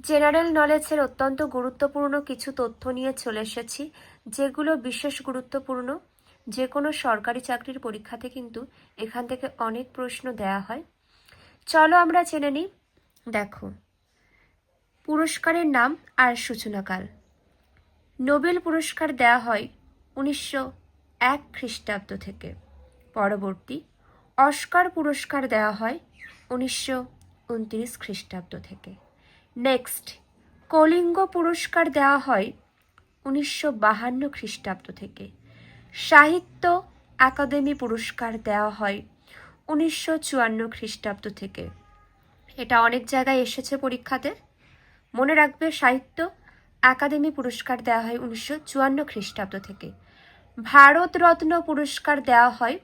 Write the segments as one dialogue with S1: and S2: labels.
S1: General নলেজের অত্যন্ত গুরুত্বপূর্ণ কিছু তথ্য নিয়ে চলে এসেছি, যেগুলো বিশেষ গুরুত্বপূর্ণ। যে কোনো সরকারি চাকরির পরীক্ষাতে কিন্তু এখান থেকে অনেক প্রশ্ন দেয়া হয়। চলো আমরা জেনে নিই। দেখো, পুরস্কারের নাম আর সূচনাকাল। নোবেল পুরস্কার দেয়া হয় 1901 খ্রিস্টাব্দ থেকে। পরবর্তী অস্কার পুরস্কার দেওয়া হয় 1929 খ্রিস্টাব্দ থেকে। নেক্সট, কলিঙ্গ পুরস্কার দেওয়া হয় 1952 খ্রিস্টাব্দ থেকে। সাহিত্য একাডেমি পুরস্কার দেওয়া হয় 1954 খ্রিস্টাব্দ থেকে। এটা অনেক জায়গায় এসেছে পরীক্ষাতে, মনে রাখবে। সাহিত্য একাডেমি পুরস্কার দেওয়া হয় 1954 খ্রিস্টাব্দ থেকে। ভারতরত্ন পুরস্কার দেওয়া হয়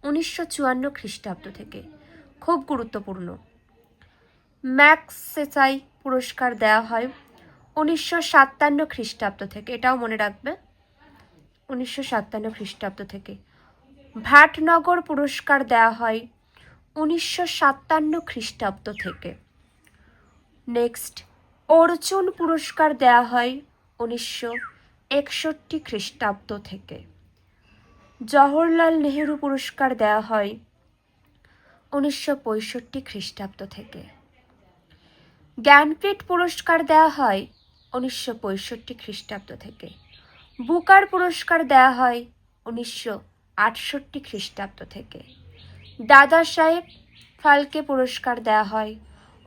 S1: 1954 খ্রিস্টাব্দ থেকে, খুব গুরুত্বপূর্ণ। ম্যাগসেসাই পুরস্কার দেওয়া হয় 1957 খ্রিস্টাব্দ থেকে, এটাও মনে রাখবে, 1957 খ্রিস্টাব্দ থেকে। ভাটনগর পুরস্কার দেওয়া হয় 1957 খ্রিস্টাব্দ থেকে। নেক্সট, অর্জুন পুরস্কার দেওয়া হয় 1961 খ্রিস্টাব্দ থেকে। জওহরলাল নেহেরু পুরস্কার দেওয়া হয় 1965 খ্রিস্টাব্দ থেকে। জ্ঞানপীঠ পুরস্কার দেওয়া হয় 1965 খ্রিস্টাব্দ থেকে। বুকার পুরস্কার দেওয়া হয় 1968 খ্রিস্টাব্দ থেকে। দাদা সাহেব ফালকে পুরস্কার দেওয়া হয়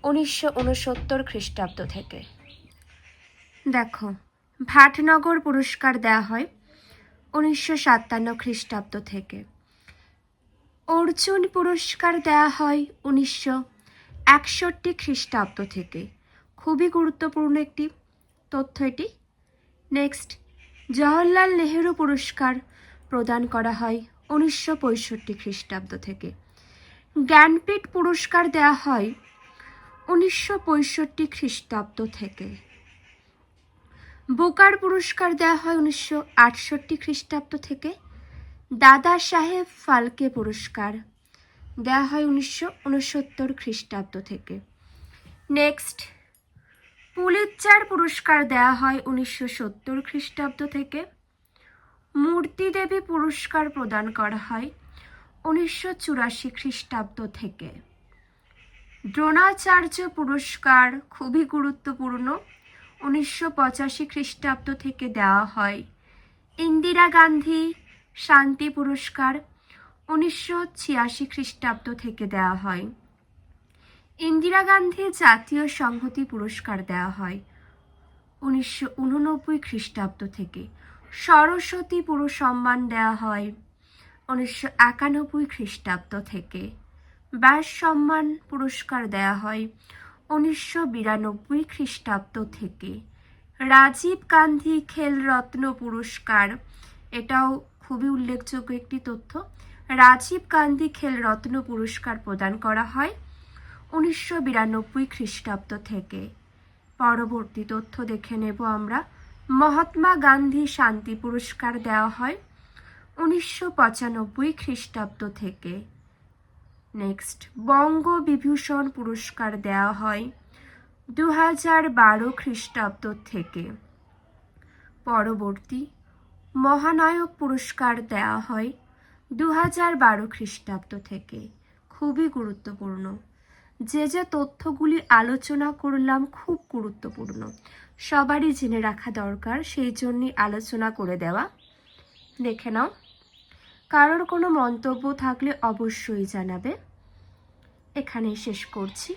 S1: 1969 খ্রিস্টাব্দ থেকে। দেখো, ভাটনগর পুরস্কার দেওয়া হয় 1957 খ্রিস্টাব্দ থেকে। অর্জুন পুরস্কার দেওয়া হয় 1961 খ্রিস্টাব্দ থেকে, খুবই গুরুত্বপূর্ণ একটি তথ্য এটি। নেক্সট, জওহরলাল নেহেরু পুরস্কার প্রদান করা হয় 1965 খ্রিস্টাব্দ থেকে। জ্ঞানপীঠ পুরস্কার দেওয়া হয় 1965 খ্রিস্টাব্দ থেকে। বুকার পুরস্কার দেওয়া হয় 1968 খ্রিস্টাব্দ থেকে। দাদা সাহেব ফালকে পুরস্কার দেওয়া হয় 1969 খ্রিস্টাব্দ থেকে। নেক্সট, পুলিৎজার পুরস্কার দেওয়া হয় 1970 খ্রিস্টাব্দ থেকে। মূর্তি দেবী পুরস্কার প্রদান করা হয় 1984 খ্রিস্টাব্দ থেকে। দ্রোণাচার্য পুরস্কার খুবই গুরুত্বপূর্ণ, 1985 খ্রিস্টাব্দ থেকে দেওয়া হয়। ইন্দিরা গান্ধী শান্তি পুরস্কার 1986 খ্রিস্টাব্দ থেকে দেওয়া হয়। ইন্দিরা গান্ধী জাতীয় সংহতি পুরস্কার দেওয়া হয় 1989 খ্রিস্টাব্দ থেকে। সরস্বতী পুরস্কার সম্মান দেওয়া হয় 1991 খ্রিস্টাব্দ থেকে। ব্যাস সম্মান পুরস্কার দেওয়া হয় 1992 খ্রিস্টাব্দ থেকে। রাজীব গান্ধী খেলরত্ন পুরস্কার, এটাও খুবই উল্লেখযোগ্য একটি তথ্য। রাজীব গান্ধী খেলরত্ন পুরস্কার প্রদান করা হয় 1992 খ্রিস্টাব্দ থেকে। পরবর্তী তথ্য দেখে নেব আমরা। মহাত্মা গান্ধী শান্তি পুরস্কার দেওয়া হয় 1995 খ্রিস্টাব্দ থেকে। নেক্সট, বঙ্গ বিভূষণ পুরস্কার দেওয়া হয় 2012 খ্রিস্টাব্দ থেকে। পরবর্তী মহানায়ক পুরস্কার দেওয়া হয় 2012 খ্রিস্টাব্দ থেকে, খুবই গুরুত্বপূর্ণ। যে যে তথ্যগুলি আলোচনা করলাম খুব গুরুত্বপূর্ণ, সবারই জেনে রাখা দরকার, সেই জন্যই আলোচনা করে দেওয়া। দেখে নাও, কারোর কোনো মন্তব্য থাকলে অবশ্যই জানাবে। এখানেই শেষ করছি।